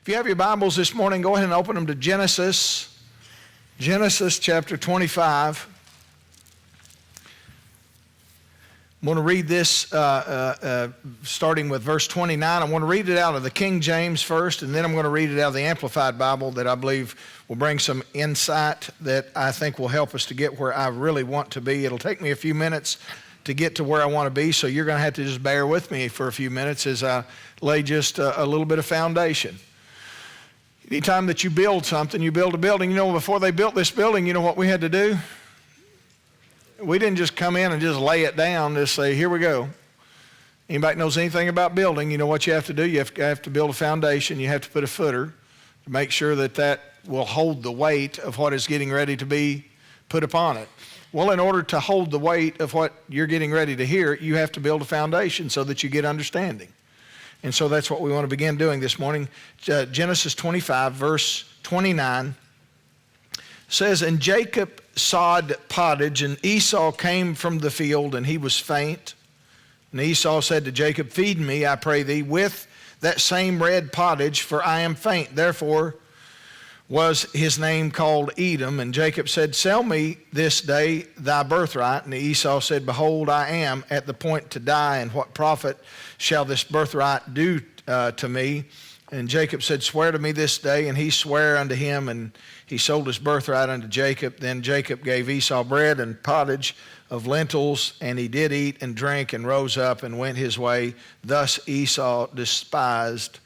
If you have your Bibles this morning, go ahead and open them to Genesis chapter 25. I'm going to read this starting with verse 29. I want to read it out of the King James first, and then I'm going to read it out of the Amplified Bible that I believe will bring some insight that I think will help us to get where I really want to be. It'll take me a few minutes to get to where I want to be, so you're going to have to just bear with me for a few minutes as I lay just a little bit of foundation. Anytime that you build something, you build a building. You know, before they built this building, you know what we had to do? We didn't just come in and just lay it down, just say, here we go. Anybody knows anything about building, you know what you have to do? You have to build a foundation. You have to put a footer to make sure that that will hold the weight of what is getting ready to be put upon it. Well, in order to hold the weight of what you're getting ready to hear, you have to build a foundation so that you get understanding. And so that's what we want to begin doing this morning. Genesis 25, verse 29 says, And Jacob sawed pottage, and Esau came from the field, and he was faint. And Esau said to Jacob, Feed me, I pray thee, with that same red pottage, for I am faint. Therefore was his name called Edom. And Jacob said, Sell me this day thy birthright. And Esau said, Behold, I am at the point to die, and what profit shall this birthright do to me? And Jacob said, Swear to me this day. And he sware unto him, and he sold his birthright unto Jacob. Then Jacob gave Esau bread and pottage of lentils, and he did eat and drink, and rose up and went his way. Thus Esau despised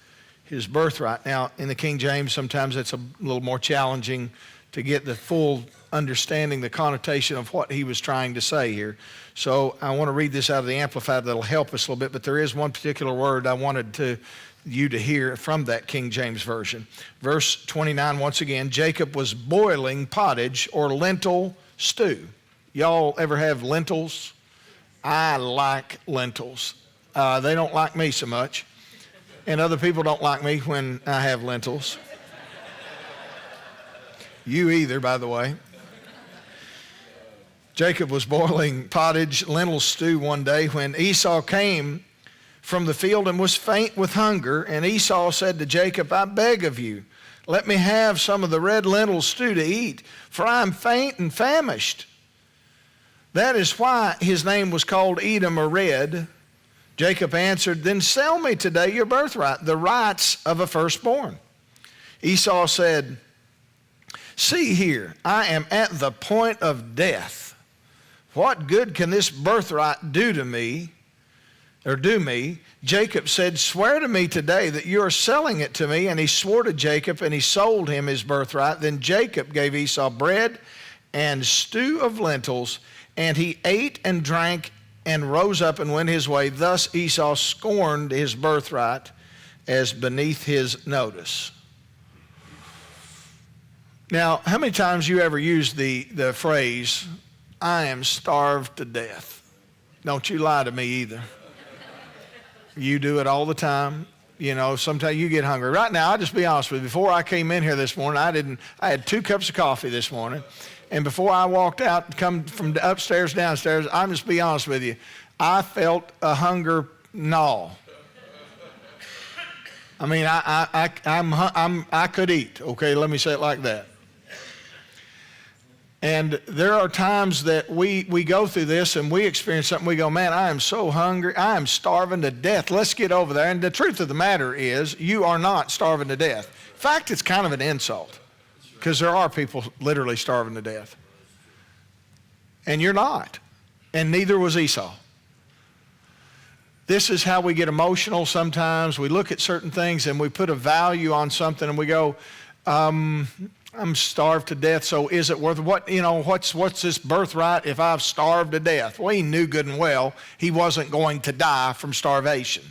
his birthright. Now, in the King James, sometimes it's a little more challenging to get the full understanding, the connotation of what he was trying to say here. So I want to read this out of the Amplified that'll help us a little bit, but there is one particular word I wanted you to hear from that King James Version. Verse 29, once again, Jacob was boiling pottage or lentil stew. Y'all ever have lentils? I like lentils. They don't like me so much. And other people don't like me when I have lentils. You either, by the way. Jacob was boiling pottage, lentil stew one day when Esau came from the field and was faint with hunger. And Esau said to Jacob, I beg of you, let me have some of the red lentil stew to eat, for I am faint and famished. That is why his name was called Edom or red. Jacob answered, Then sell me today your birthright, the rights of a firstborn. Esau said, See here, I am at the point of death. What good can this birthright do to me, or do me? Jacob said, Swear to me today that you are selling it to me. And he swore to Jacob, and he sold him his birthright. Then Jacob gave Esau bread and stew of lentils, and he ate and drank and rose up and went his way. Thus Esau scorned his birthright as beneath his notice. Now, how many times you ever used the phrase, I am starved to death? Don't you lie to me either. You do it all the time. You know, sometimes you get hungry. Right now, I'll just be honest with you. Before I came in here this morning, I had 2 cups of coffee this morning. And before I walked out, come from upstairs, downstairs, I'm just be honest with you, I felt a hunger gnaw. I mean, I could eat. Okay, let me say it like that. And there are times that we go through this and we experience something. We go, man, I am so hungry. I am starving to death. Let's get over there. And the truth of the matter is, you are not starving to death. In fact, it's kind of an insult. Because there are people literally starving to death. And you're not. And neither was Esau. This is how we get emotional sometimes. We look at certain things and we put a value on something and we go, I'm starved to death, so is it worth what? You know, what's this birthright if I've starved to death? Well, he knew good and well he wasn't going to die from starvation.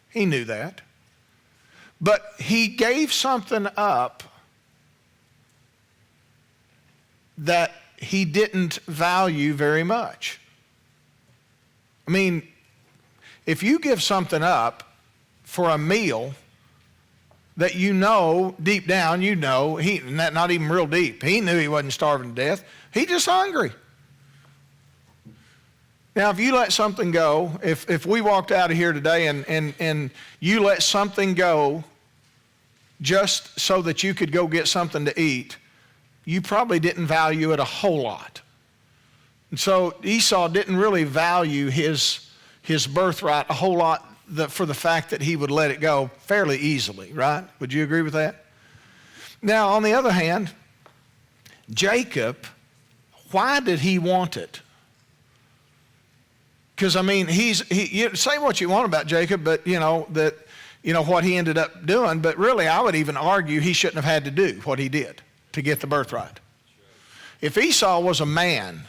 He knew that. But he gave something up that he didn't value very much. I mean, if you give something up for a meal that you know, deep down, you know, not even real deep, he knew he wasn't starving to death. He just hungry. Now, if you let something go, if we walked out of here today and you let something go, just so that you could go get something to eat, you probably didn't value it a whole lot. And so Esau didn't really value his birthright a whole lot for the fact that he would let it go fairly easily, right? Would you agree with that? Now, on the other hand, Jacob, why did he want it? Because, I mean, you say what you want about Jacob, but, what he ended up doing, but really I would even argue he shouldn't have had to do what he did to get the birthright. If Esau was a man,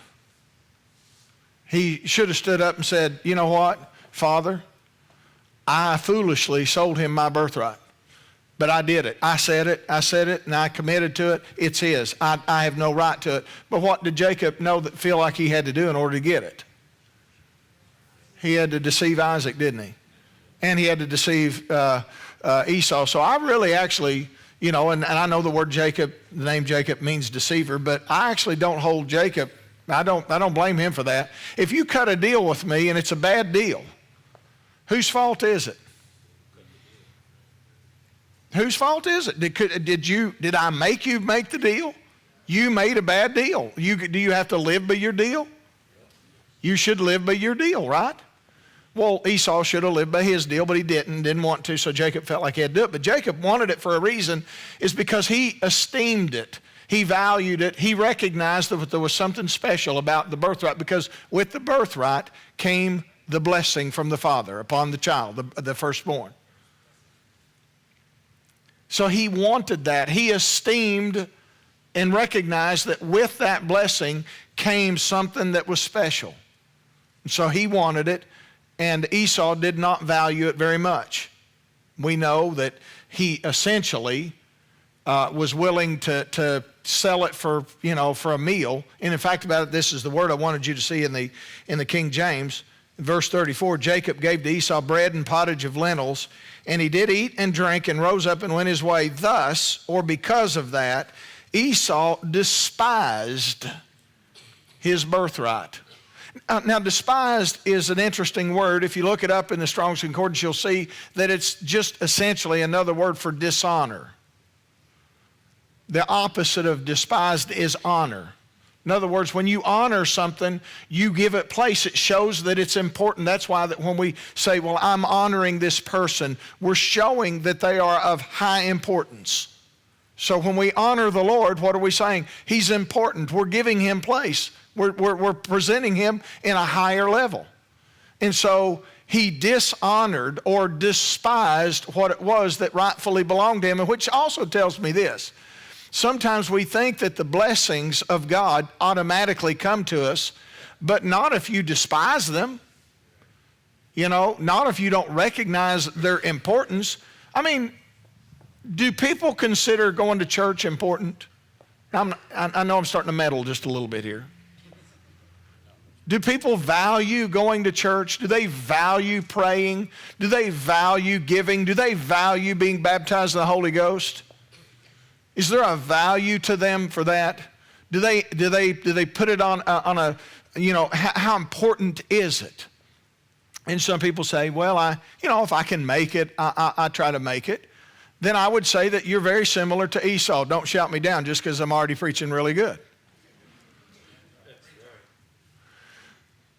he should have stood up and said, you know what, Father, I foolishly sold him my birthright. But I did it. I said it, and I committed to it. It's his. I have no right to it. But what did Jacob feel like he had to do in order to get it? He had to deceive Isaac, didn't he? And he had to deceive Esau. So I really actually, and I know the name Jacob means deceiver, but I actually don't hold Jacob. I don't blame him for that. If you cut a deal with me and it's a bad deal, whose fault is it? Whose fault is it? Did I make you make the deal? You made a bad deal. Do you have to live by your deal? You should live by your deal, right? Well, Esau should have lived by his deal, but he didn't want to, so Jacob felt like he had to do it. But Jacob wanted it for a reason, is because he esteemed it. He valued it. He recognized that there was something special about the birthright, because with the birthright came the blessing from the father upon the child, the firstborn. So he wanted that. He esteemed and recognized that with that blessing came something that was special. And so he wanted it, and Esau did not value it very much. We know that he essentially was willing to sell it for a meal. And in fact, about it, this is the word I wanted you to see in the King James. Verse 34, Jacob gave to Esau bread and pottage of lentils, and he did eat and drink and rose up and went his way. Thus, or because of that, Esau despised his birthright. Now, despised is an interesting word. If you look it up in the Strong's Concordance, you'll see that it's just essentially another word for dishonor. The opposite of despised is honor. In other words, when you honor something, you give it place. It shows that it's important. That's why that when we say, well, I'm honoring this person, we're showing that they are of high importance. So when we honor the Lord, what are we saying? He's important. We're giving him place. We're presenting him in a higher level. And so he dishonored or despised what it was that rightfully belonged to him, and which also tells me this. Sometimes we think that the blessings of God automatically come to us, but not if you despise them. Not if you don't recognize their importance. I mean, do people consider going to church important? I know I'm starting to meddle just a little bit here. Do people value going to church? Do they value praying? Do they value giving? Do they value being baptized in the Holy Ghost? Is there a value to them for that? Do they put it on a how important is it? And some people say, well, if I can make it, I try to make it. Then I would say that you're very similar to Esau. Don't shout me down just because I'm already preaching really good.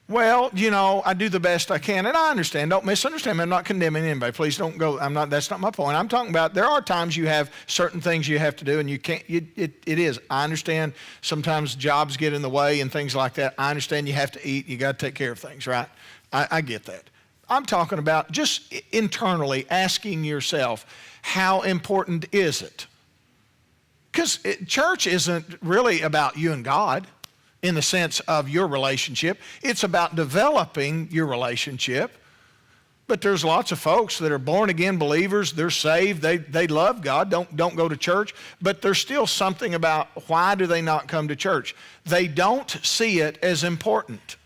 Well, I do the best I can, and I understand. Don't misunderstand me. I'm not condemning anybody. Please don't go. That's not my point. I'm talking about there are times you have certain things you have to do, and you can't. It is. I understand. Sometimes jobs get in the way and things like that. I understand you have to eat. You got to take care of things, right? I get that. I'm talking about just internally asking yourself, how important is it? Because church isn't really about you and God. In the sense of your relationship. It's about developing your relationship. But there's lots of folks that are born again believers. They're saved. They love God. Don't go to church. But there's still something about why do they not come to church? They don't see it as important.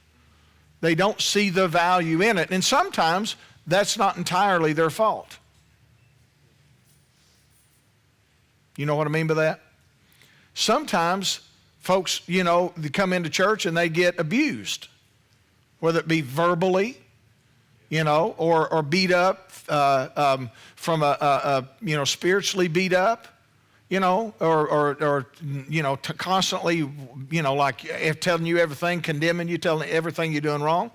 They don't see the value in it. And sometimes that's not entirely their fault. You know what I mean by that? Sometimes folks, they come into church and they get abused, whether it be verbally, or beat up from spiritually beat up, or constantly, like telling you everything, condemning you, telling everything you're doing wrong.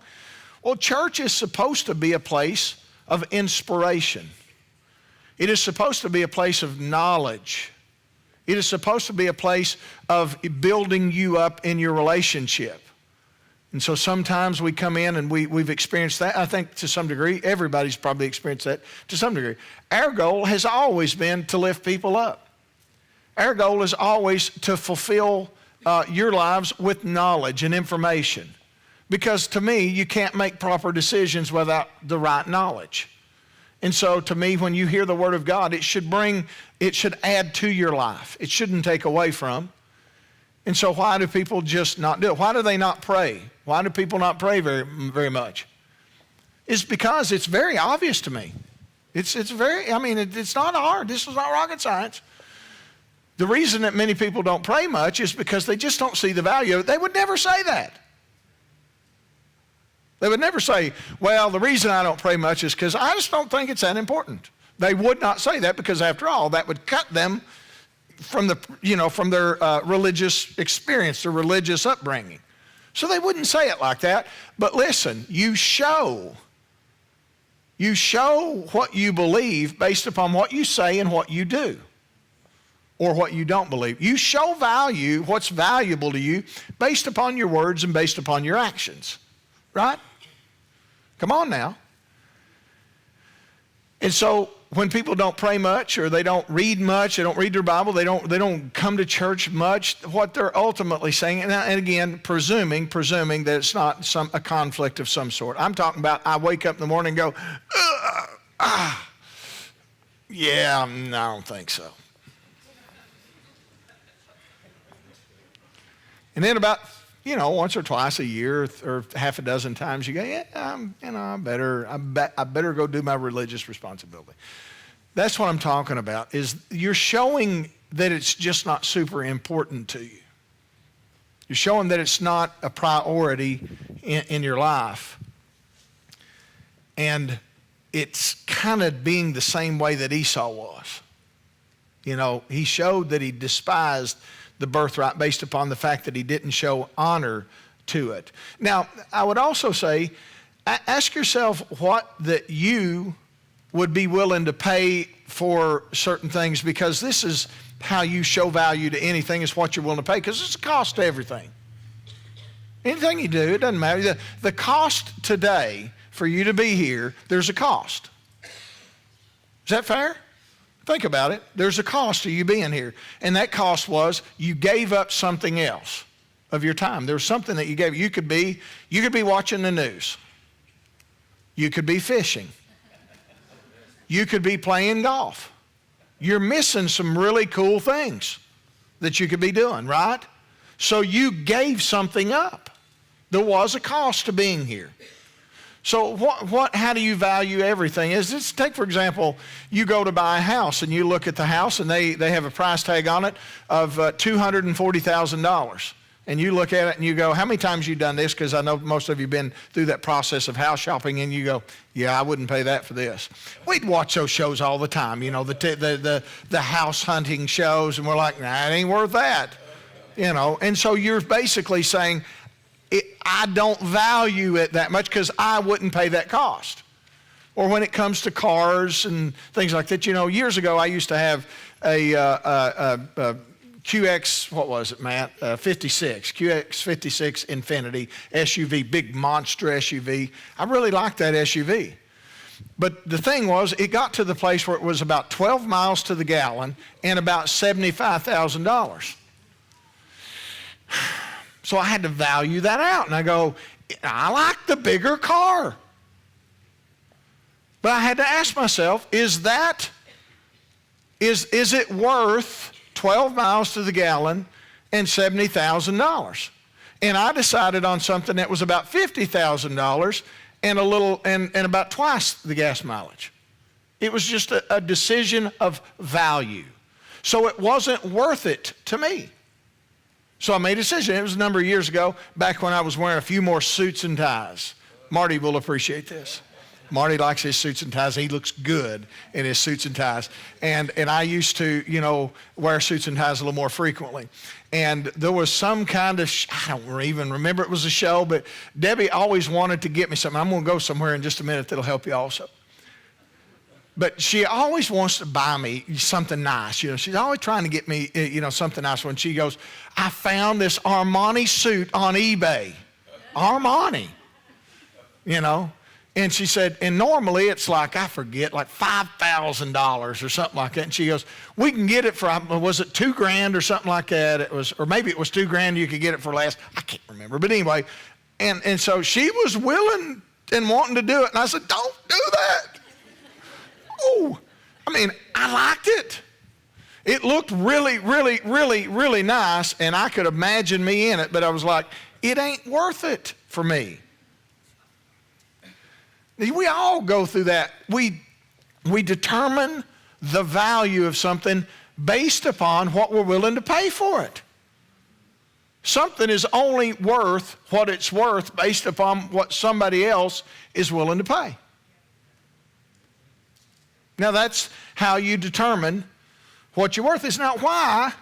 Well, church is supposed to be a place of inspiration. It is supposed to be a place of knowledge. It is supposed to be a place of building you up in your relationship. And so sometimes we come in and we've experienced that. I think to some degree, everybody's probably experienced that to some degree. Our goal has always been to lift people up. Our goal is always to fulfill your lives with knowledge and information. Because to me, you can't make proper decisions without the right knowledge. And so to me, when you hear the Word of God, it should add to your life. It shouldn't take away from. And so why do people just not do it? Why do they not pray? Why do people not pray very, very much? It's because it's very obvious to me. It's not hard. This is not rocket science. The reason that many people don't pray much is because they just don't see the value of it. They would never say that. They would never say, well, the reason I don't pray much is because I just don't think it's that important. They would not say that because after all, that would cut them from their religious experience, their religious upbringing. So they wouldn't say it like that. But listen, you show what you believe based upon what you say and what you do, or what you don't believe. You show value, what's valuable to you, based upon your words and based upon your actions. Right? Come on now. And so when people don't pray much, or they don't read much, they don't read their Bible, they don't come to church much, what they're ultimately saying, and again, presuming that it's not a conflict of some sort. I'm talking about I wake up in the morning and go, yeah, I don't think so. And then about once or twice a year or half a dozen times, you go, yeah, I better go do my religious responsibility. That's what I'm talking about, is you're showing that it's just not super important to you. You're showing that it's not a priority in your life. And it's kind of being the same way that Esau was. He showed that he despised the birthright based upon the fact that he didn't show honor to it. Now, I would also say, ask yourself what that you would be willing to pay for certain things, because this is how you show value to anything, is what you're willing to pay, because it's a cost to everything. Anything you do, it doesn't matter. The cost today for you to be here, there's a cost. Is that fair? Think about it. There's a cost to you being here. And that cost was you gave up something else of your time. There was something that you gave. You could be watching the news. You could be fishing. You could be playing golf. You're missing some really cool things that you could be doing, right? So you gave something up. There was a cost to being here. So how do you value everything? Take, for example, you go to buy a house and you look at the house and they have a price tag on it of $240,000. And you look at it and you go, how many times you done this? Because I know most of you have been through that process of house shopping, and you go, yeah, I wouldn't pay that for this. We'd watch those shows all the time, the house hunting shows, and we're like, nah, it ain't worth that. And so you're basically saying, I don't value it that much because I wouldn't pay that cost. Or when it comes to cars and things like that, years ago I used to have a QX, what was it, Matt? 56, QX56 Infinity SUV, big monster SUV. I really liked that SUV. But the thing was, it got to the place where it was about 12 miles to the gallon and about $75,000. So I had to value that out. And I go, I like the bigger car. But I had to ask myself, is it worth 12 miles to the gallon and $70,000? And I decided on something that was about $50,000 and about twice the gas mileage. It was just a decision of value. So it wasn't worth it to me. So I made a decision. It was a number of years ago, back when I was wearing a few more suits and ties. Marty will appreciate this. Marty likes his suits and ties. He looks good in his suits and ties. And I used to, wear suits and ties a little more frequently. And there was some kind of, I don't even remember it was a show, but Debbie always wanted to get me something. I'm going to go somewhere in just a minute that'll help you also. But she always wants to buy me something nice. She's always trying to get me, something nice. When she goes, I found this Armani suit on eBay. Armani, And she said, and normally it's like, I forget, like $5,000 or something like that. And she goes, we can get it for, was it $2,000 or something like that? Or maybe it was $2,000, you could get it for less. I can't remember. But anyway, and so she was willing and wanting to do it. And I said, don't do that. Oh, I liked it. It looked really, really, really, really nice. And I could imagine me in it. But I was like, it ain't worth it for me. We all go through that. We determine the value of something based upon what we're willing to pay for it. Something is only worth what it's worth based upon what somebody else is willing to pay. Now that's how you determine what you're worth. It's not why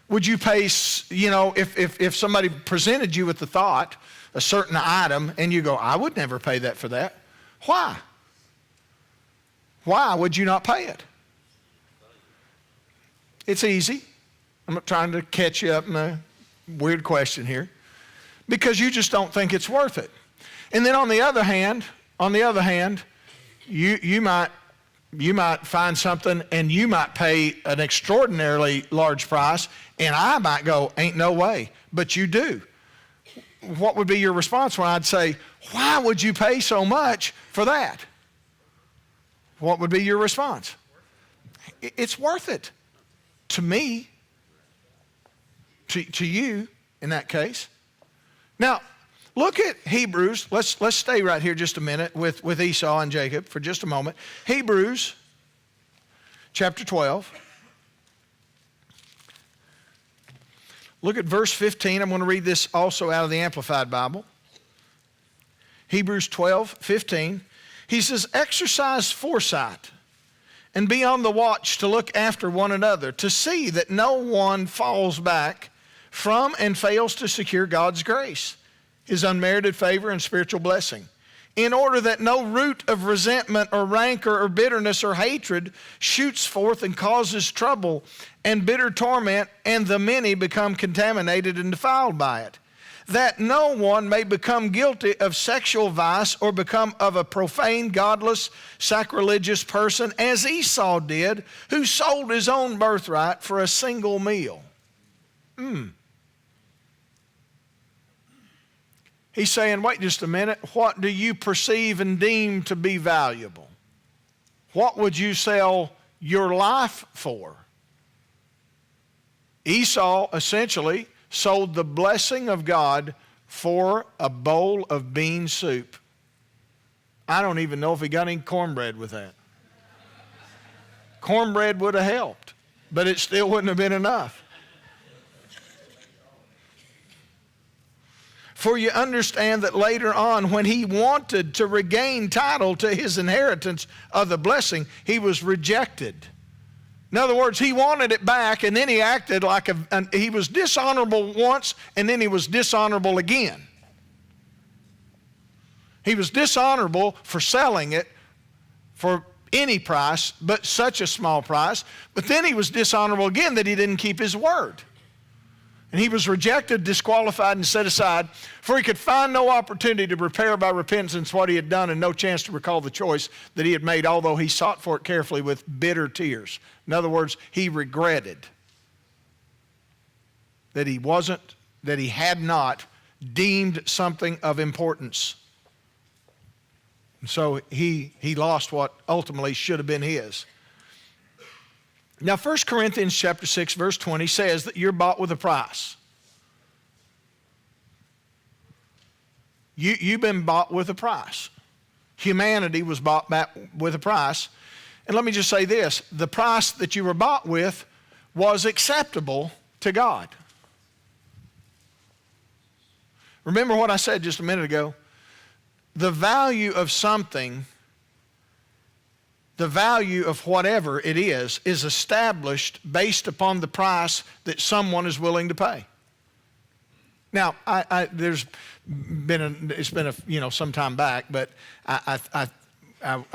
would you pay, if somebody presented you with the thought, a certain item, and you go, I would never pay that for that. Why? Why would you not pay it? It's easy. I'm not trying to catch you up in a weird question here. Because you just don't think it's worth it. And then on the other hand, you might find something and you might pay an extraordinarily large price, and I might go, ain't no way, but you do. What would be your response when I'd say, why would you pay so much for that? What would be your response? It's worth it. To me. To you, in that case. Now, look at Hebrews. Let's stay right here just a minute with Esau and Jacob for just a moment. Hebrews chapter 12. Look at verse 15. I'm going to read this also out of the Amplified Bible. Hebrews 12:15. He says, exercise foresight and be on the watch to look after one another, to see that no one falls back from and fails to secure God's grace, His unmerited favor and spiritual blessing, in order that no root of resentment or rancor or bitterness or hatred shoots forth and causes trouble and bitter torment, and the many become contaminated and defiled by it. That no one may become guilty of sexual vice or become of a profane, godless, sacrilegious person, as Esau did, who sold his own birthright for a single meal. He's saying, wait just a minute, what do you perceive and deem to be valuable? What would you sell your life for? Esau essentially sold the blessing of God for a bowl of bean soup. I don't even know if he got any cornbread with that. Cornbread would have helped, but it still wouldn't have been enough. For you understand that later on, when he wanted to regain title to his inheritance of the blessing, he was rejected. In other words, he wanted it back, and then he acted like he was dishonorable once, and then he was dishonorable again. He was dishonorable for selling it for any price, but such a small price. But then he was dishonorable again that he didn't keep his word. And he was rejected, disqualified, and set aside, for he could find no opportunity to repair by repentance what he had done, and no chance to recall the choice that he had made, although he sought for it carefully with bitter tears. In other words, he regretted that he had not deemed something of importance. And so he lost what ultimately should have been his. Now, 1 Corinthians chapter 6, verse 20 says that you're bought with a price. You've been bought with a price. Humanity was bought back with a price. And let me just say this, the price that you were bought with was acceptable to God. Remember what I said just a minute ago? The value of something the value of whatever it is established based upon the price that someone is willing to pay. Now, it's been some time back, but I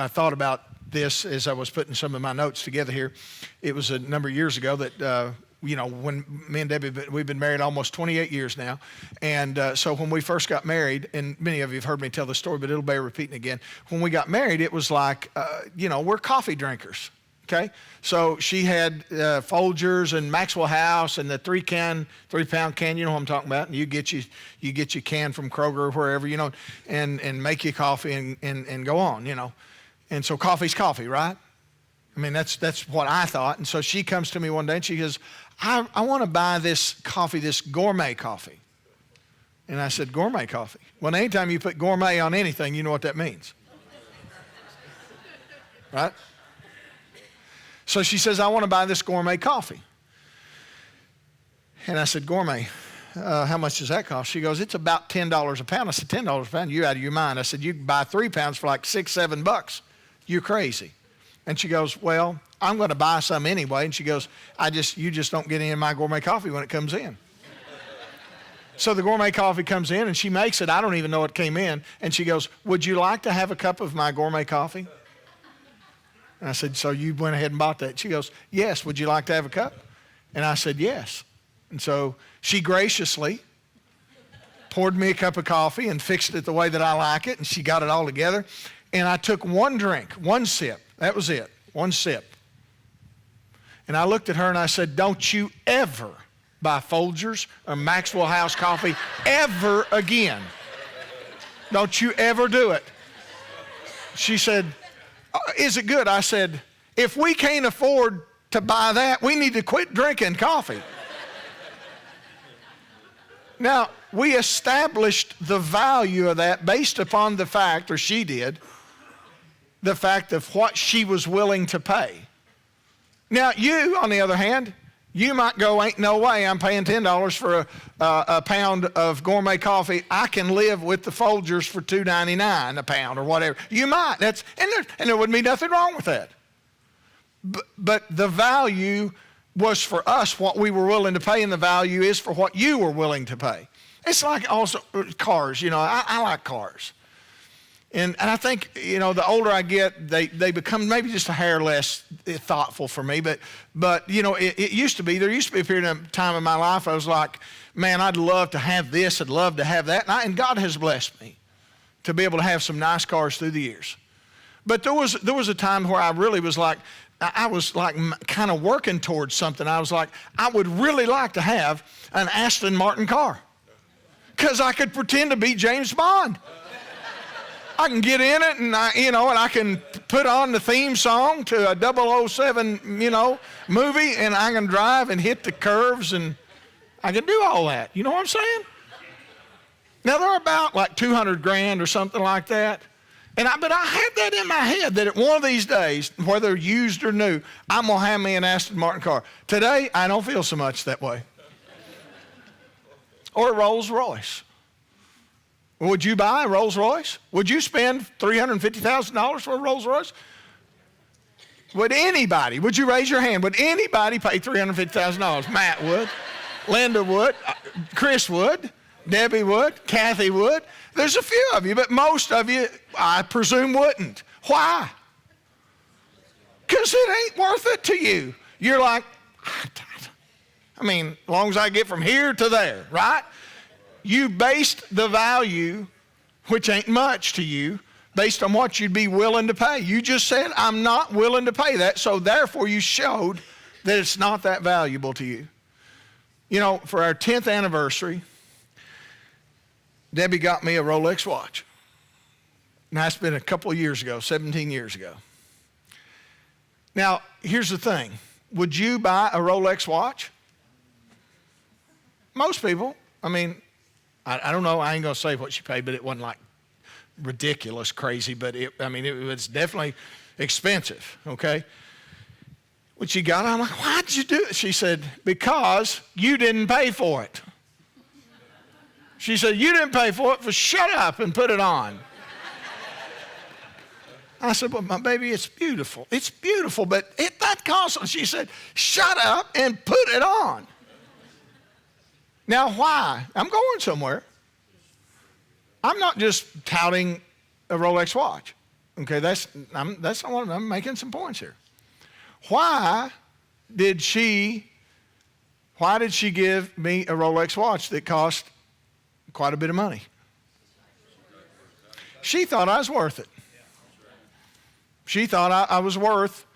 thought about this as I was putting some of my notes together here. It was a number of years ago that, when me and Debbie, we've been married almost 28 years now. And so when we first got married, and many of you have heard me tell the story, but it'll bear repeating again. When we got married, it was like, we're coffee drinkers. Okay, so she had Folgers and Maxwell House and the 3-pound can, you know what I'm talking about. And you get your can from Kroger or wherever, and make you coffee and go on, And so coffee's coffee, right? I mean, that's what I thought. And so she comes to me one day and she goes, I want to buy this coffee, this gourmet coffee. And I said, gourmet coffee? Well, anytime you put gourmet on anything, you know what that means. Right? So she says, I want to buy this gourmet coffee. And I said, gourmet, how much does that cost? She goes, it's about $10 a pound. I said, $10 a pound? You're out of your mind. I said, you can buy 3 pounds for like $6-7. You're crazy. And she goes, well, I'm going to buy some anyway. And she goes, you just don't get any of my gourmet coffee when it comes in. So the gourmet coffee comes in and she makes it. I don't even know it came in. And she goes, would you like to have a cup of my gourmet coffee? And I said, so you went ahead and bought that? She goes, yes, would you like to have a cup? And I said, yes. And so she graciously poured me a cup of coffee and fixed it the way that I like it, and she got it all together. And I took one drink, one sip. That was it, one sip. And I looked at her and I said, don't you ever buy Folgers or Maxwell House coffee ever again. Don't you ever do it. She said, is it good? I said, if we can't afford to buy that, we need to quit drinking coffee. Now, we established the value of that based upon the fact, or she did, the fact of what she was willing to pay. Now, you, on the other hand, you might go, ain't no way I'm paying $10 for a pound of gourmet coffee. I can live with the Folgers for $2.99 a pound or whatever. You might. And there wouldn't be nothing wrong with that. But the value was for us what we were willing to pay, and the value is for what you were willing to pay. It's like also cars. I like cars. And I think, the older I get, they become maybe just a hair less thoughtful for me. But it used to be, there used to be a period of time in my life I was like, man, I'd love to have this, I'd love to have that. And God has blessed me to be able to have some nice cars through the years. But there was a time where I really was like, I was like kind of working towards something. I was like, I would really like to have an Aston Martin car because I could pretend to be James Bond. I can get in it and I can put on the theme song to a 007, movie, and I can drive and hit the curves and I can do all that. You know what I'm saying? Now they're about like $200,000 or something like that. But I had that in my head that one of these days, whether used or new, I'm going to have me an Aston Martin car. Today, I don't feel so much that way. Or a Rolls Royce. Would you buy a Rolls Royce? Would you spend $350,000 for a Rolls Royce? Would you raise your hand, would anybody pay $350,000? Matt would, Linda would, Chris would, Debbie would, Kathy would. There's a few of you, but most of you, I presume, wouldn't. Why? Because it ain't worth it to you. You're like, as long as I get from here to there, right? You based the value, which ain't much to you, based on what you'd be willing to pay. You just said, I'm not willing to pay that, so therefore you showed that it's not that valuable to you. For our 10th anniversary, Debbie got me a Rolex watch. Now, it's been a couple of years ago, 17 years ago. Now, here's the thing. Would you buy a Rolex watch? Most people. I don't know. I ain't going to say what she paid, but it wasn't like ridiculous, crazy. But it was definitely expensive, okay? When she got it, I'm like, why'd you do it? She said, because you didn't pay for it. She said, you didn't pay for it, so shut up and put it on. I said, well, my baby, it's beautiful. It's beautiful, but that costs. She said, shut up and put it on. Now, why? I'm going somewhere. I'm not just touting a Rolex watch. Okay, that's not what I'm making some points here. Why did she give me a Rolex watch that cost quite a bit of money? She thought I was worth it. She thought I was worth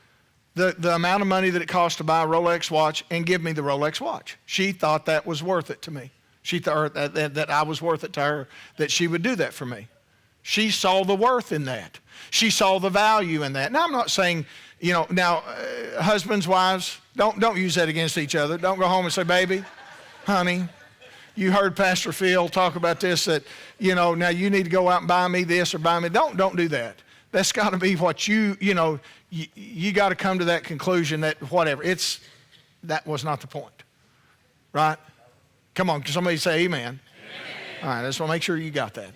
the amount of money that it cost to buy a Rolex watch and give me the Rolex watch. She thought that was worth it to me. She thought that I was worth it to her, that she would do that for me. She saw the worth in that. She saw the value in that. Now, I'm not saying, husbands, wives, don't use that against each other. Don't go home and say, baby, honey, you heard Pastor Phil talk about this, that, now you need to go out and buy me this or buy me. Don't do that. That's got to be what you got to come to that conclusion that whatever. That was not the point, right? Come on, can somebody say amen? Amen. All right, I just want to make sure you got that.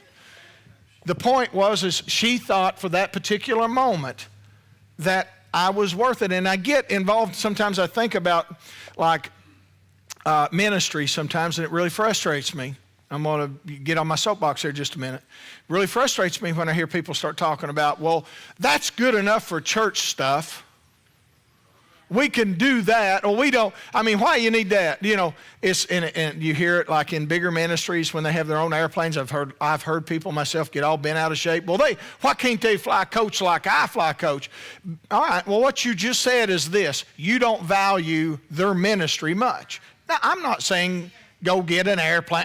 The point is she thought for that particular moment that I was worth it. And I get involved, sometimes I think about ministry sometimes, and it really frustrates me. I'm going to get on my soapbox here just a minute. It really frustrates me when I hear people start talking about, well, that's good enough for church stuff. We can do that, or we don't. I mean, why you need that? And you hear it like in bigger ministries when they have their own airplanes. I've heard people myself get all bent out of shape. Well, why can't they fly coach like I fly coach? All right, well, what you just said is this. You don't value their ministry much. Now, I'm not saying go get an airplane.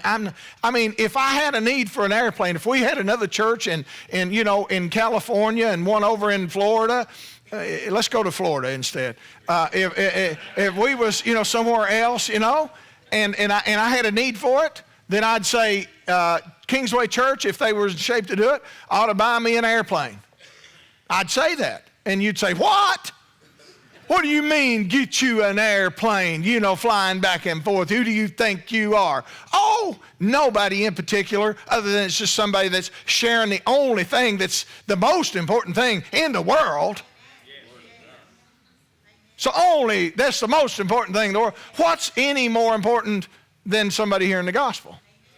If I had a need for an airplane, if we had another church in California and one over in Florida, let's go to Florida instead. If we was, somewhere else, and I had a need for it, then I'd say, Kingsway Church, if they were in shape to do it, ought to buy me an airplane. I'd say that. And you'd say, what? What do you mean, get you an airplane, flying back and forth? Who do you think you are? Oh, nobody in particular, other than it's just somebody that's sharing the only thing that's the most important thing in the world. So that's the most important thing in the world. What's any more important than somebody hearing the gospel?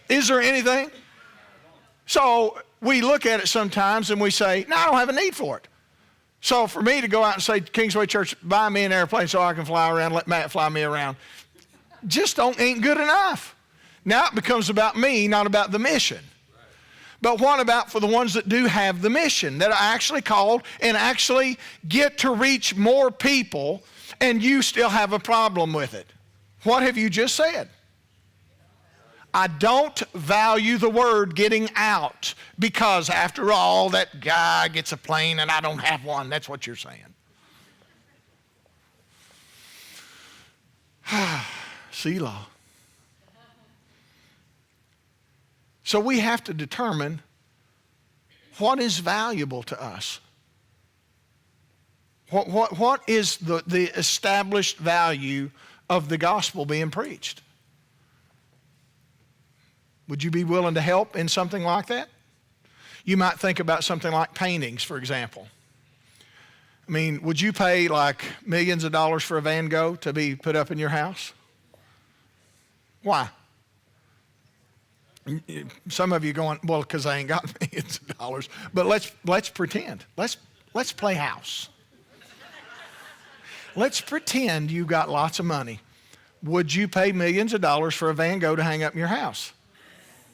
Is there anything? So we look at it sometimes and we say, no, I don't have a need for it. So for me to go out and say, Kingsway Church, buy me an airplane so I can fly around, let Matt fly me around, just ain't good enough. Now it becomes about me, not about the mission. But what about for the ones that do have the mission, that are actually called and actually get to reach more people, and you still have a problem with it? What have you just said? I don't value the word getting out because, after all, that guy gets a plane and I don't have one. That's what you're saying. Selah. So we have to determine what is valuable to us. What is the established value of the gospel being preached? Would you be willing to help in something like that? You might think about something like paintings, for example. Would you pay like millions of dollars for a Van Gogh to be put up in your house? Why? Some of you going, well, because I ain't got millions of dollars. But let's pretend. Let's play house. Let's pretend you got lots of money. Would you pay millions of dollars for a Van Gogh to hang up in your house?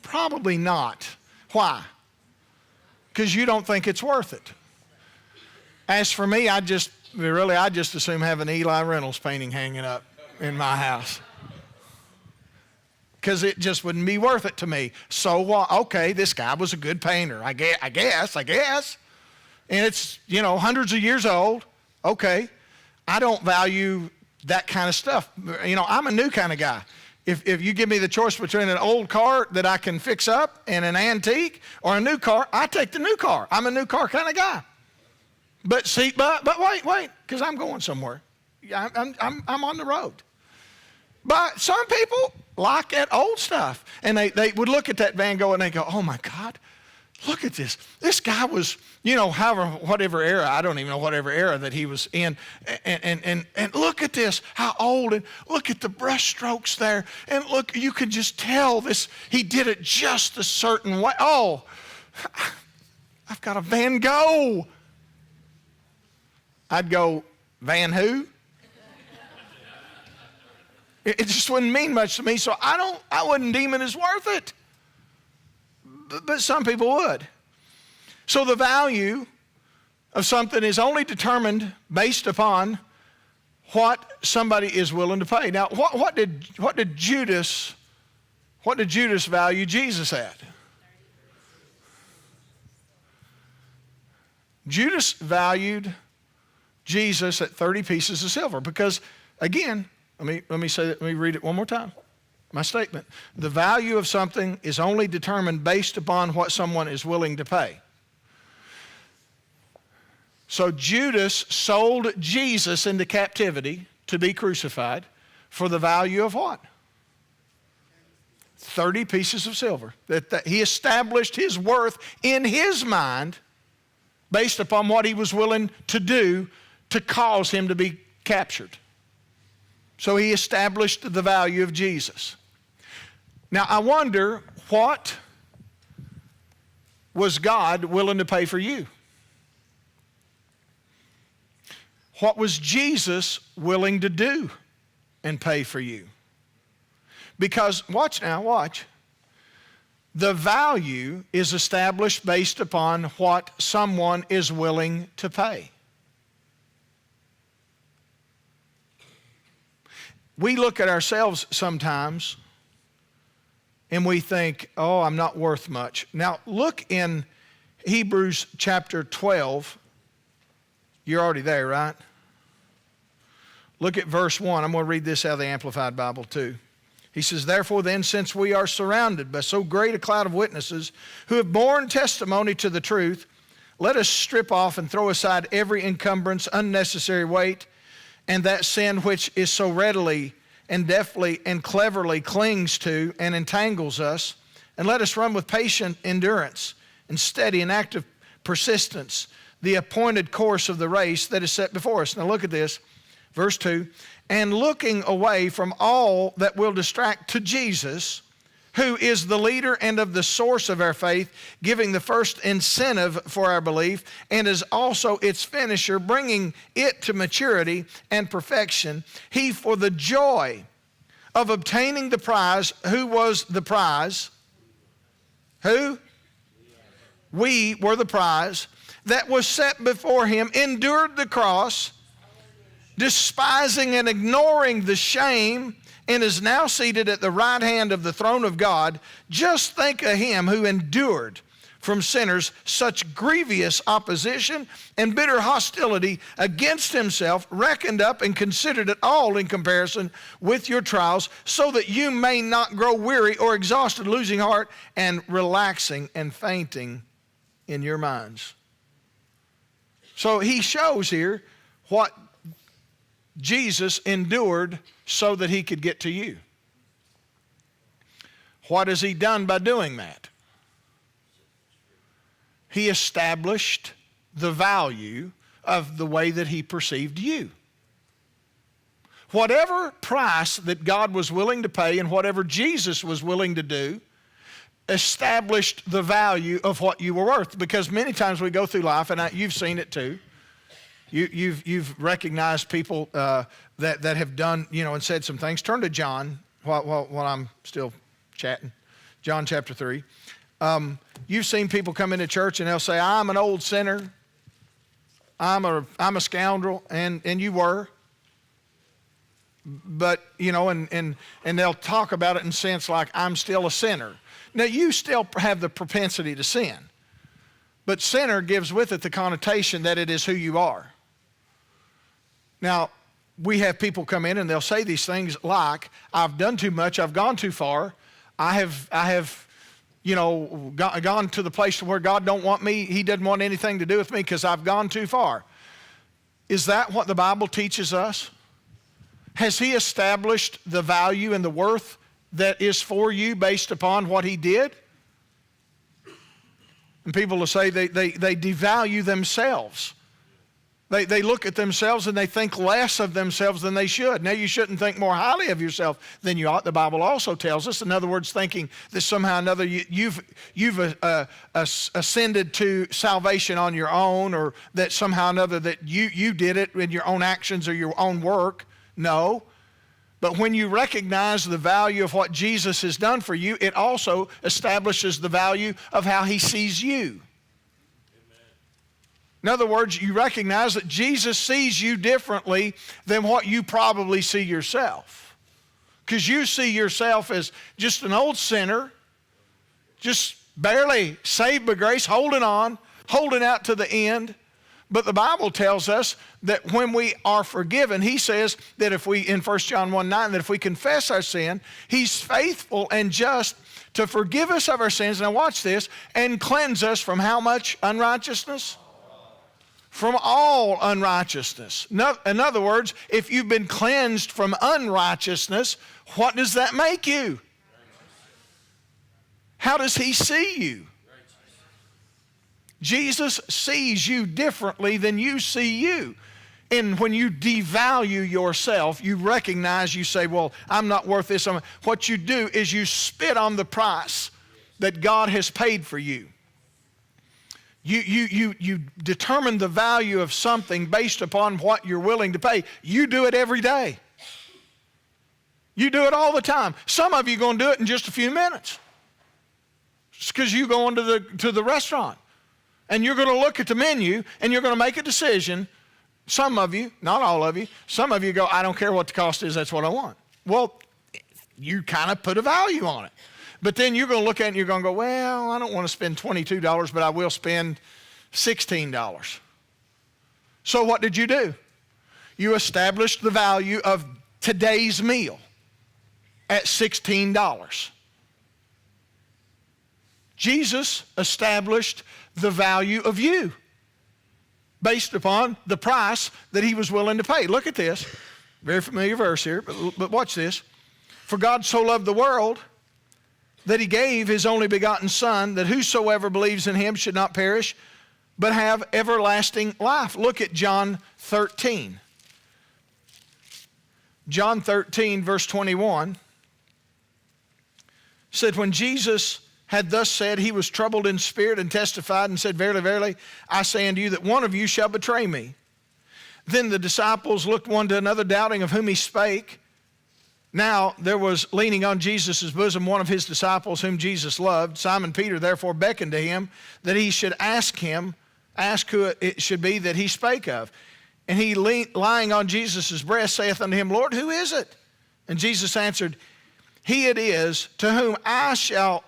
Probably not. Why? Because you don't think it's worth it. As for me, I just assume having Eli Reynolds painting hanging up in my house. Because it just wouldn't be worth it to me. So what? Okay, this guy was a good painter. I guess. And it's, hundreds of years old. Okay. I don't value that kind of stuff. I'm a new kind of guy. If you give me the choice between an old car that I can fix up and an antique or a new car, I take the new car. I'm a new car kind of guy. But wait, because I'm going somewhere. I'm on the road. But some people like that old stuff. And they would look at that Van Gogh and they go, oh my God, Look at this. This guy was, whatever era, I don't even know whatever era that he was in. And look at this, how old, and look at the brush strokes there. And look, you can just tell this, he did it just a certain way. Oh, I've got a Van Gogh. I'd go, Van who? It just wouldn't mean much to me, so I wouldn't deem it as worth it. But some people would. So the value of something is only determined based upon what somebody is willing to pay. Now, what did Judas value Jesus at? Judas valued Jesus at 30 pieces of silver because, again, let me say that. Let me read it one more time. My statement. The value of something is only determined based upon what someone is willing to pay. So Judas sold Jesus into captivity to be crucified for the value of what? 30 pieces of silver. That he established his worth in his mind based upon what he was willing to do to cause him to be captured. So he established the value of Jesus. Now, I wonder, what was God willing to pay for you? What was Jesus willing to do and pay for you? Because, watch. The value is established based upon what someone is willing to pay. We look at ourselves sometimes and we think, oh, I'm not worth much. Now, look in Hebrews chapter 12. You're already there, right? Look at verse 1. I'm going to read this out of the Amplified Bible too. He says, therefore then, since we are surrounded by so great a cloud of witnesses who have borne testimony to the truth, let us strip off and throw aside every encumbrance, unnecessary weight, and that sin which is so readily and deftly and cleverly clings to and entangles us, and let us run with patient endurance and steady and active persistence the appointed course of the race that is set before us. Now look at this, verse 2, and looking away from all that will distract to Jesus, who is the leader and of the source of our faith, giving the first incentive for our belief, and is also its finisher, bringing it to maturity and perfection. He, for the joy of obtaining the prize, who was the prize? Who? We were the prize that was set before him, endured the cross, despising and ignoring the shame, and is now seated at the right hand of the throne of God. Just think of him who endured from sinners such grievous opposition and bitter hostility against himself, reckoned up and considered it all in comparison with your trials, so that you may not grow weary or exhausted, losing heart and relaxing and fainting in your minds. So he shows here what Jesus endured so that he could get to you. What has he done by doing that? He established the value of the way that he perceived you. Whatever price that God was willing to pay and whatever Jesus was willing to do established the value of what you were worth. Because many times we go through life, and you've seen it too, You've recognized people that have done, and said some things. Turn to John while I'm still chatting. John chapter 3. You've seen people come into church and they'll say, I'm an old sinner. I'm a scoundrel, and you were. But, and they'll talk about it in a sense like, I'm still a sinner. Now, you still have the propensity to sin. But sinner gives with it the connotation that it is who you are. Now, we have people come in and they'll say these things like, I've done too much, I've gone too far, I have gone to the place where God don't want me, he doesn't want anything to do with me because I've gone too far. Is that what the Bible teaches us? Has he established the value and the worth that is for you based upon what he did? And people will say they devalue themselves. They look at themselves and they think less of themselves than they should. Now, you shouldn't think more highly of yourself than you ought. The Bible also tells us, in other words, thinking that somehow or another you've ascended to salvation on your own, or that somehow or another that you did it in your own actions or your own work. No. But when you recognize the value of what Jesus has done for you, it also establishes the value of how he sees you. In other words, you recognize that Jesus sees you differently than what you probably see yourself. Because you see yourself as just an old sinner, just barely saved by grace, holding on, holding out to the end. But the Bible tells us that when we are forgiven, he says that if we, in 1 John 1:9, that if we confess our sin, he's faithful and just to forgive us of our sins, now watch this, and cleanse us from how much unrighteousness? From all unrighteousness. In other words, if you've been cleansed from unrighteousness, what does that make you? How does he see you? Jesus sees you differently than you see you. And when you devalue yourself, you recognize, you say, well, I'm not worth this. What you do is you spit on the price that God has paid for you. You determine the value of something based upon what you're willing to pay. You do it every day. You do it all the time. Some of you are going to do it in just a few minutes. It's because you go into to the restaurant and you're going to look at the menu and you're going to make a decision. Some of you, not all of you, some of you go, I don't care what the cost is, that's what I want. Well, you kind of put a value on it. But then you're going to look at it and you're going to go, well, I don't want to spend $22, but I will spend $16. So what did you do? You established the value of today's meal at $16. Jesus established the value of you based upon the price that he was willing to pay. Look at this. Very familiar verse here, but watch this. For God so loved the world that he gave his only begotten Son, that whosoever believes in him should not perish, but have everlasting life. Look at John 13. John 13, verse 21, said, when Jesus had thus said, he was troubled in spirit and testified and said, verily, verily, I say unto you that one of you shall betray me. Then the disciples looked one to another, doubting of whom he spake. Now there was leaning on Jesus' bosom one of his disciples whom Jesus loved. Simon Peter therefore beckoned to him that he should ask who it should be that he spake of. And he, lying on Jesus' breast, saith unto him, Lord, who is it? And Jesus answered, he it is to whom I shall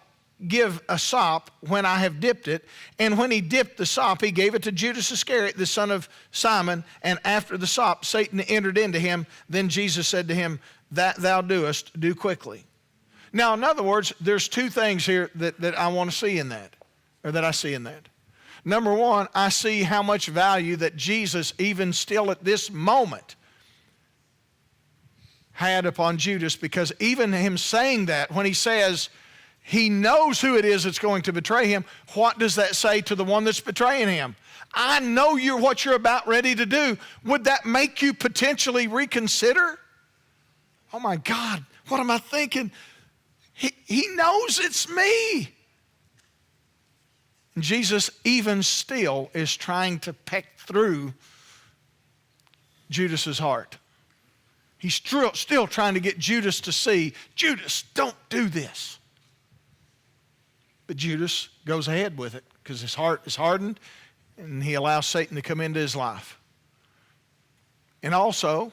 give a sop when I have dipped it. And when he dipped the sop, he gave it to Judas Iscariot, the son of Simon. And after the sop, Satan entered into him. Then Jesus said to him, that thou doest, do quickly. Now, in other words, there's two things here that I want to see in that, or that I see in that. Number one, I see how much value that Jesus, even still at this moment, had upon Judas, because even him saying that, when he says he knows who it is that's going to betray him, what does that say to the one that's betraying him? I know what you're about ready to do. Would that make you potentially reconsider? Oh my God, what am I thinking? He knows it's me. And Jesus even still is trying to peck through Judas's heart. He's still trying to get Judas to see, Judas, don't do this. But Judas goes ahead with it because his heart is hardened and he allows Satan to come into his life. And also,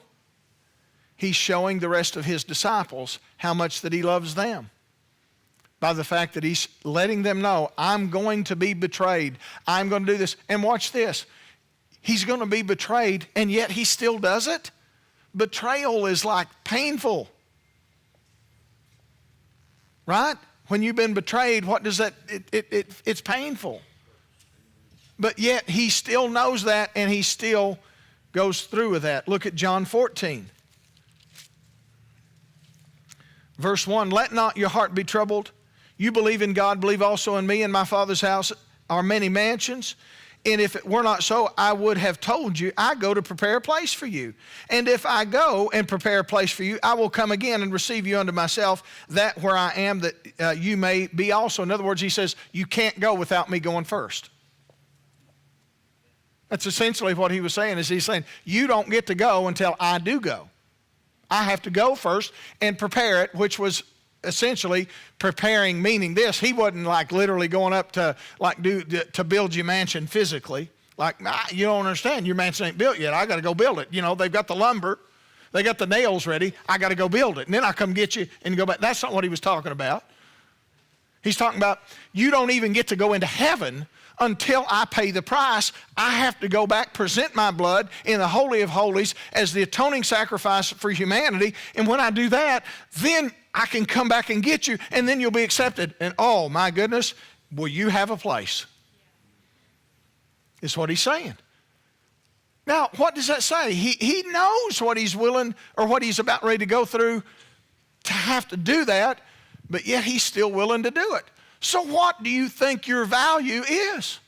he's showing the rest of his disciples how much that he loves them by the fact that he's letting them know, I'm going to be betrayed. I'm going to do this. And watch this. He's going to be betrayed, and yet he still does it. Betrayal is like painful. Right? When you've been betrayed, what does that, it's painful. But yet he still knows that, and he still goes through with that. Look at John 14. Verse 1, let not your heart be troubled. You believe in God, believe also in me. In my Father's house are many mansions. And if it were not so, I would have told you, I go to prepare a place for you. And if I go and prepare a place for you, I will come again and receive you unto myself, that where I am, that you may be also. In other words, he says, you can't go without me going first. That's essentially what he was saying, is he's saying, you don't get to go until I do go. I have to go first and prepare it, which was essentially preparing, meaning this. He wasn't like literally going up to to build your mansion physically. Like, you don't understand, your mansion ain't built yet. I got to go build it. You know, they've got the lumber, they got the nails ready. I got to go build it, and then I come get you and go back. That's not what he was talking about. He's talking about, you don't even get to go into heaven until I pay the price. I have to go back, present my blood in the Holy of Holies as the atoning sacrifice for humanity. And when I do that, then I can come back and get you, and then you'll be accepted. And oh my goodness, will you have a place? Is what he's saying. Now, what does that say? He knows what he's willing, or what he's about ready to go through to have to do that, but yet he's still willing to do it. So what do you think your value is?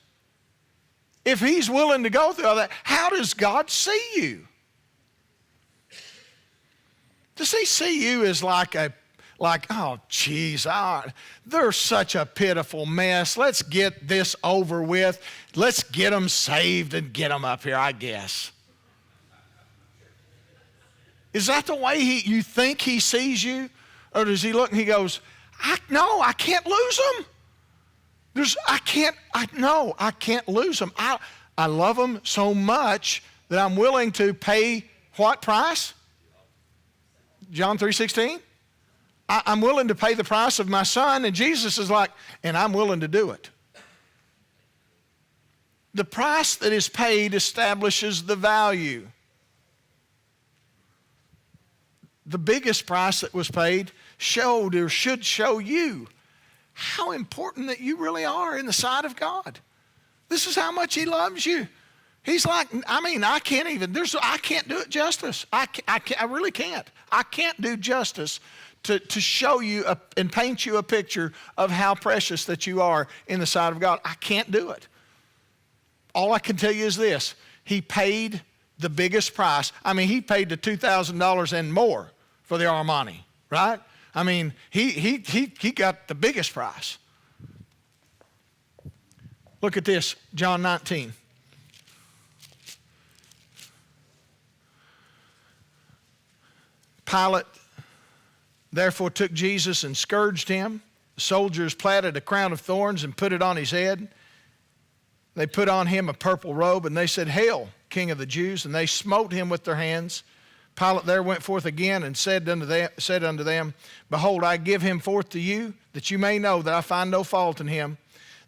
If he's willing to go through all that, how does God see you? Does he see you as oh, geez, they're such a pitiful mess. Let's get this over with. Let's get them saved and get them up here, I guess. Is that the way you think he sees you? Or does he look and he goes, no, I can't lose them. I can't lose them. I love them so much that I'm willing to pay what price? John 3:16. I'm willing to pay the price of my son, and Jesus is like, and I'm willing to do it. The price that is paid establishes the value. The biggest price that was paid showed, or should show you, how important that you really are in the sight of God. This is how much he loves you. He's like, I can't do it justice. I really can't. I can't do justice to show you and paint you a picture of how precious that you are in the sight of God. I can't do it. All I can tell you is this. He paid the biggest price. He paid the $2,000 and more for the Armani, right? He got the biggest price. Look at this, John 19. Pilate therefore took Jesus and scourged him. The soldiers platted a crown of thorns and put it on his head. They put on him a purple robe, and they said, "Hail, King of the Jews!" And they smote him with their hands. Pilate there went forth again and said unto them, "Behold, I give him forth to you, that you may know that I find no fault in him."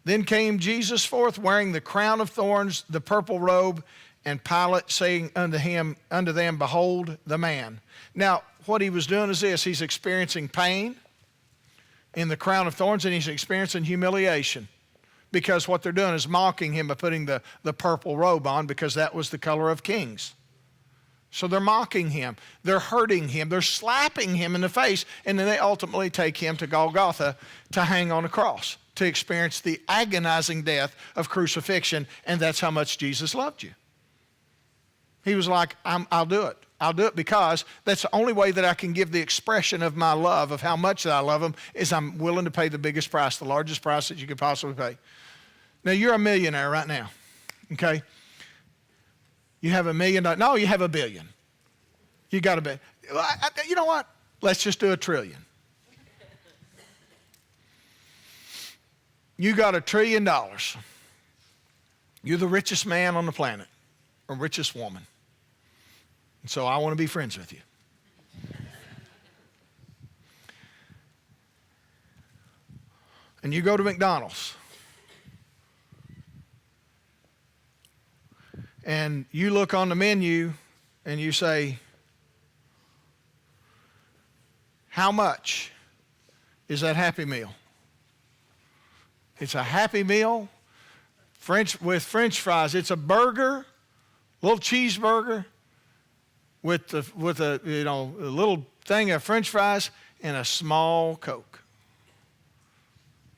Then came Jesus forth, wearing the crown of thorns, the purple robe, and Pilate saying unto them, "Behold the man." Now, what he was doing is this. He's experiencing pain in the crown of thorns, and he's experiencing humiliation, because what they're doing is mocking him by putting the purple robe on, because that was the color of kings. So they're mocking him. They're hurting him. They're slapping him in the face, and then they ultimately take him to Golgotha to hang on a cross, to experience the agonizing death of crucifixion, and that's how much Jesus loved you. He was like, I'll do it. I'll do it because that's the only way that I can give the expression of my love, of how much that I love him, is I'm willing to pay the biggest price, the largest price that you could possibly pay. Now, you're a millionaire right now, okay? You have $1 million. No, you have $1 billion. You got $1 billion. You know what? Let's just do $1 trillion. You got $1 trillion. You're the richest man on the planet, or richest woman. And so I want to be friends with you. And you go to McDonald's. And you look on the menu and you say, how much is that Happy Meal? It's a Happy Meal with French fries. It's a burger, little cheeseburger with a little thing of French fries and a small Coke.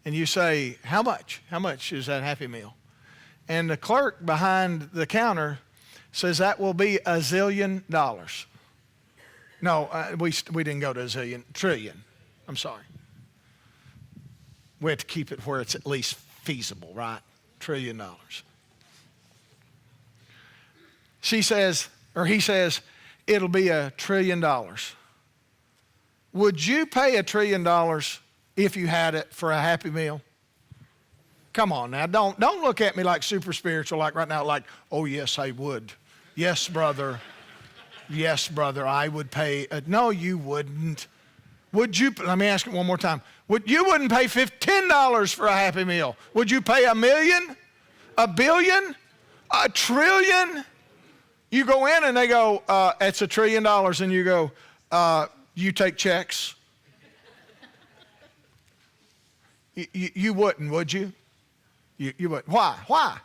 And you say, how much? How much is that Happy Meal? And the clerk behind the counter says, that will be $1 zillion. No, we didn't go to a zillion, trillion. I'm sorry. We have to keep it where it's at least feasible, right? $1 trillion. She says, or he says, it'll be $1 trillion. Would you pay $1 trillion if you had it for a Happy Meal? Come on now, don't look at me like super spiritual, like right now, like, oh yes, I would. Yes, brother. Yes, brother, I would pay. No, you wouldn't. Would you? Let me ask it one more time. You wouldn't pay $10 for a Happy Meal. Would you pay $1 million? $1 billion? $1 trillion? You go in and they go, it's $1 trillion, and you go, you take checks? You wouldn't, would you? You wouldn't. Why? Why?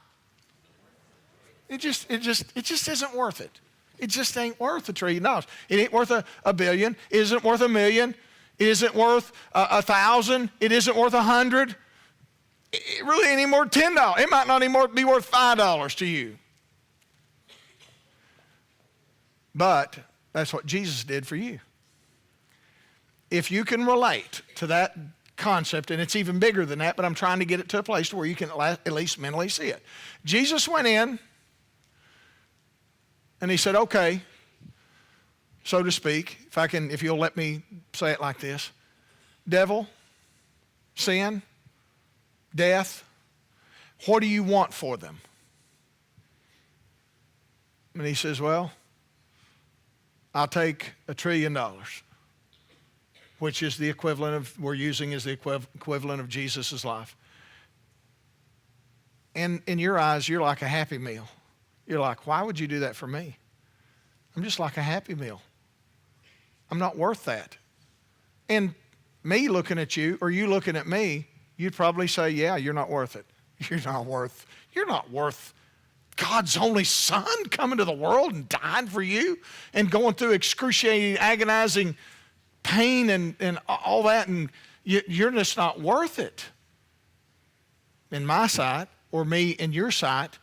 It just isn't worth it. It just ain't worth $1 trillion. It ain't worth a billion. It isn't worth $1 million. It isn't worth 1,000. It isn't worth 100. It really ain't even worth $10. It might not even be worth $5 to you. But that's what Jesus did for you. If you can relate to that concept, and it's even bigger than that, but I'm trying to get it to a place where you can at least mentally see it. Jesus went in and he said, okay, so to speak, if you'll let me say it like this, devil, sin, death, what do you want for them? And he says, well, I'll take $1 trillion, which is the equivalent of, we're using as the equivalent of Jesus' life. And in your eyes, you're like a Happy Meal. You're like, why would you do that for me? I'm just like a Happy Meal. I'm not worth that. And me looking at you, or you looking at me, you'd probably say, yeah, you're not worth it. You're not worth God's only Son coming to the world and dying for you and going through excruciating, agonizing pain and all that, and you're just not worth it in my sight, or me in your sight.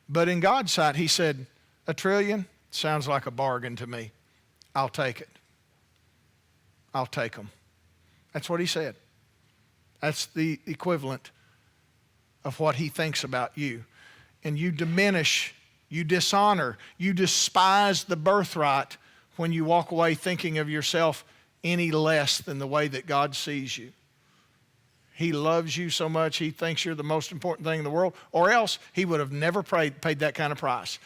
But in God's sight, he said, $1 trillion sounds like a bargain to me. I'll take it. I'll take them. That's what he said. That's the equivalent of what he thinks about you. And you diminish, you dishonor, you despise the birthright when you walk away thinking of yourself any less than the way that God sees you. He loves you so much, he thinks you're the most important thing in the world, or else he would have never paid that kind of price.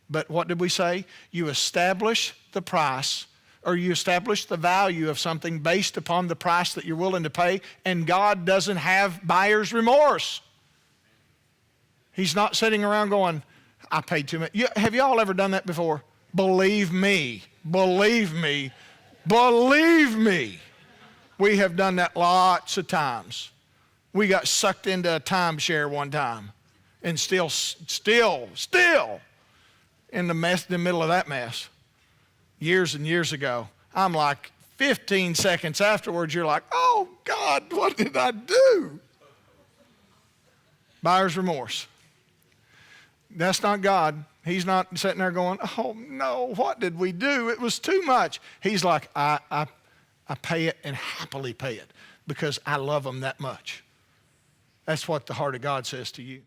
But what did we say? You establish the price, or you establish the value of something based upon the price that you're willing to pay, and God doesn't have buyer's remorse. He's not sitting around going, I paid too much. Have y'all ever done that before? Believe me, believe me, believe me. We have done that lots of times. We got sucked into a timeshare one time and still in the middle of that mess years and years ago. I'm like 15 seconds afterwards, you're like, oh God, what did I do? Buyer's remorse. That's not God. He's not sitting there going, oh no, what did we do? It was too much. He's like, I pay it and happily pay it because I love them that much. That's what the heart of God says to you.